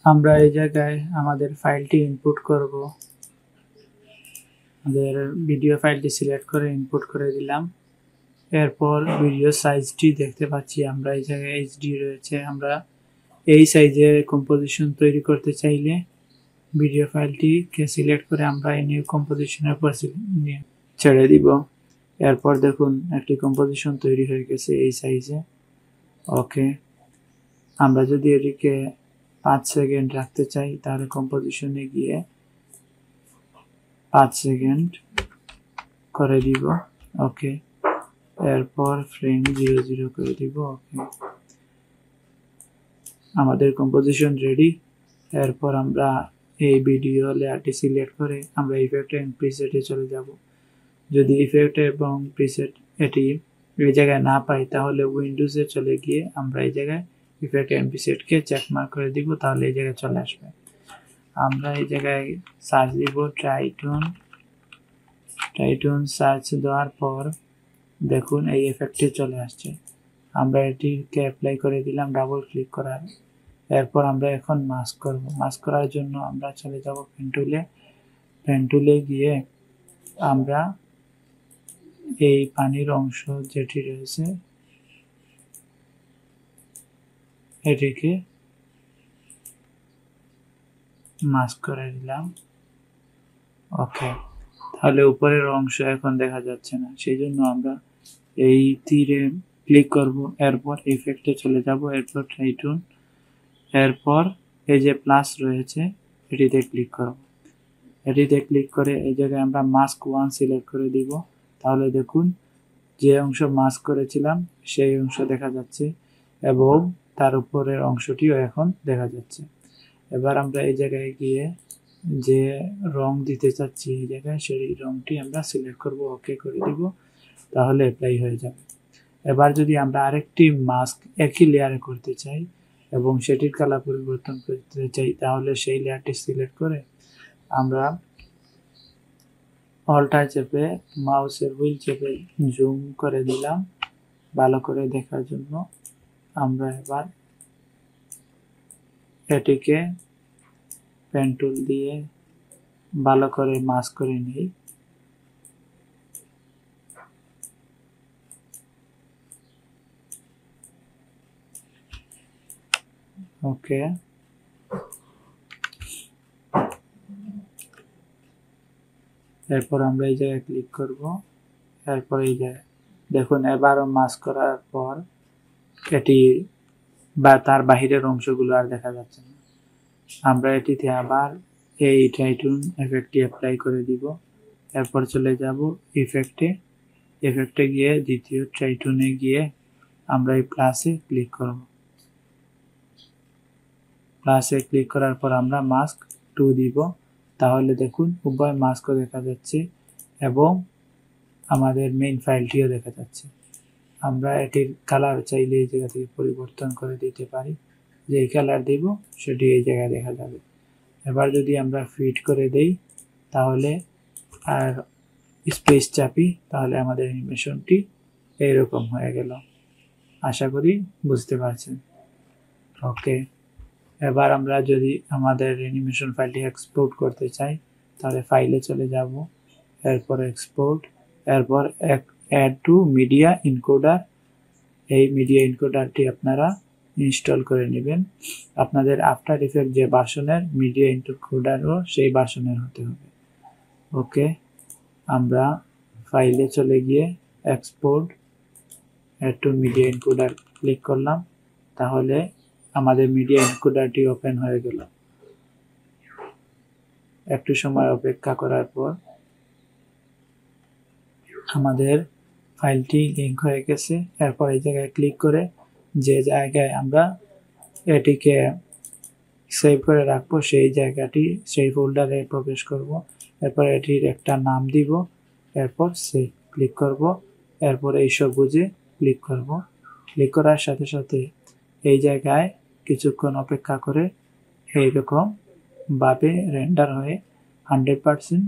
আমরা এই জায়গায় আমাদের ফাইলটি ইনপুট করব। আমাদের ভিডিও ফাইলটি সিলেক্ট করে ইনপুট করে দিলাম। এরপর ভিডিও সাইজটি দেখতে পাচ্ছি আমরা এই জায়গায় এইচডি রয়েছে। আমরা এই সাইজের কম্পোজিশন তৈরি করতে চাইলে ভিডিও ফাইলটিকে সিলেক্ট করে আমরা এই নিউ কম্পোজিশনের উপর ছেড়ে দিব। এরপর দেখুন একটি কম্পোজিশন তৈরি হয়ে গেছে এই সাইজে। ওকে, আমরা যদি এটিকে 5 সেকেন্ড রাখতে চাই তাহলে কম্পোজিশনে গিয়ে 5 সেকেন্ড করে দিব। ওকে, এরপর ফ্রেম 00 করে দিব। ওকে, আমাদের কম্পোজিশন রেডি। এরপর আমরা এই ভিডিও লেয়ারটি সিলেক্ট করে আমরা ইফেক্ট এন্ড প্রিসেটে চলে যাব। যদি ইফেক্ট এবং প্রিসেট এটি এই জায়গায় না পাই তাহলে উইন্ডোজে চলে গিয়ে আমরা এই জায়গায় ইফেক্ট এন্ড প্রিসেটকে চেক মার্ক করে দিব, তাহলে এই জায়গায় চলে আসবে। আমরা এই জায়গায় সার্চ দিব ট্রাইটুন সার্চ দেওয়ার পর দেখুন এই এফেক্টটি চলে আসছে। আমরা এটিকে অ্যাপ্লাই করে দিলাম ডাবল ক্লিক করার। এরপর আমরা এখন মাস্ক করব। মাস্ক করার জন্য আমরা চলে যাব পেন টুলে গিয়ে আমরা এই পানির অংশ যেটি রয়েছে এটিকে মাস্ক করে দিলাম। ওকে, তাহলে উপরের অংশ এখন দেখা যাচ্ছে না, সেই জন্য আমরা এই তীরে ক্লিক করব। এরপর ইফেক্টে চলে যাব, এরপর ট্রাইটুন, এরপর এই যে প্লাস রয়েছে এটিতে ক্লিক করব। এটিতে ক্লিক করে এই জায়গায় আমরা মাস্ক 1 সিলেক্ট করে দিব। তাহলে দেখুন যে অংশ মাস্ক করেছিলাম সেই অংশ দেখা যাচ্ছে এবং তার উপরের অংশটিও এখন দেখা যাচ্ছে। এবার আমরা এই জায়গায় গিয়ে যে রং দিতে চাচ্ছি এই জায়গায় সেই রংটি আমরা সিলেক্ট করব, ওকে করে দিব, তাহলে অ্যাপ্লাই হয়ে যাবে। এবার যদি আমরা আরেকটি মাস্ক একই লেয়ারে করতে চাই এবং সেটির কালার পরিবর্তন করতে চাই তাহলে সেই লেয়ারটি সিলেক্ট করে আমরা অল্টার চেপে মাউসের হুইল চেপে জুম করে দিলাম ভালো করে দেখার জন্য। আমরা এবার এটিকে পেন টুল দিয়ে ভালো করে মাস্ক করে নিই। ওকে, এরপর আমরা এই জায়গায় ক্লিক করব। এরপর এই জায়গায় দেখুন এবারও মাস্ক করার পর এটি বা তার বাহিরের অংশগুলো আর দেখা যাচ্ছে না। আমরা এটিতে আবার এই ট্রাইটুন এফেক্টটি অ্যাপ্লাই করে দিব। এরপর চলে যাব ইফেক্টে গিয়ে দ্বিতীয় ট্রাইটুনে গিয়ে আমরা এই প্লাসে ক্লিক করব। প্লাসে ক্লিক করার পর আমরা মাস্ক 2 দিব। তাহলে দেখুন উভয় মাস্কও দেখা যাচ্ছে এবং আমাদের মেইন ফাইলটিও দেখা যাচ্ছে। আমরা এটির কালার চাইলে এই জায়গা থেকে পরিবর্তন করে দিতে পারি, যে কালার দেব সেটি এই জায়গায় দেখা যাবে। এবার যদি আমরা ফিট করে দেই তাহলে আর স্পেস চাপি তাহলে আমাদের অ্যানিমেশনটি এইরকম হয়ে গেল। আশা করি বুঝতে পারছেন। ওকে, এবার আমরা যদি আমাদের অ্যানিমেশন ফাইলটি এক্সপোর্ট করতে চাই তাহলে ফাইলে চলে যাব, এরপর এক্সপোর্ট, এরপর অ্যাড টু মিডিয়া এনকোডার। এই মিডিয়া এনকোডারটি আপনারা ইনস্টল করে নেবেন। আপনাদের আফটার ইফেক্ট যে ভার্সনের মিডিয়া এনকোডারও সেই ভার্সনের হতে হবে। ওকে, আমরা ফাইলে চলে গিয়ে export add to media encoder click করলাম। তাহলে আমাদের মিডিয়া এনকোডারটি ওপেন হয়ে গেল। একটু সময় অপেক্ষা করার পর আমাদের ফাইলটি লিঙ্ক হয়ে গেছে। এরপর এই জায়গায় ক্লিক করে যে জায়গায় আমরা এটিকে সেভ করে রাখবো সেই জায়গাটি সেই ফোল্ডারে প্রবেশ করব। এরপর এটির একটা নাম দিব, এরপর সেভ ক্লিক করব। এরপর এই সবুজে ক্লিক করব। ক্লিক করার সাথে সাথে এই জায়গায় কিছুক্ষণ অপেক্ষা করে এইরকম ভাবে রেন্ডার হয়ে 100%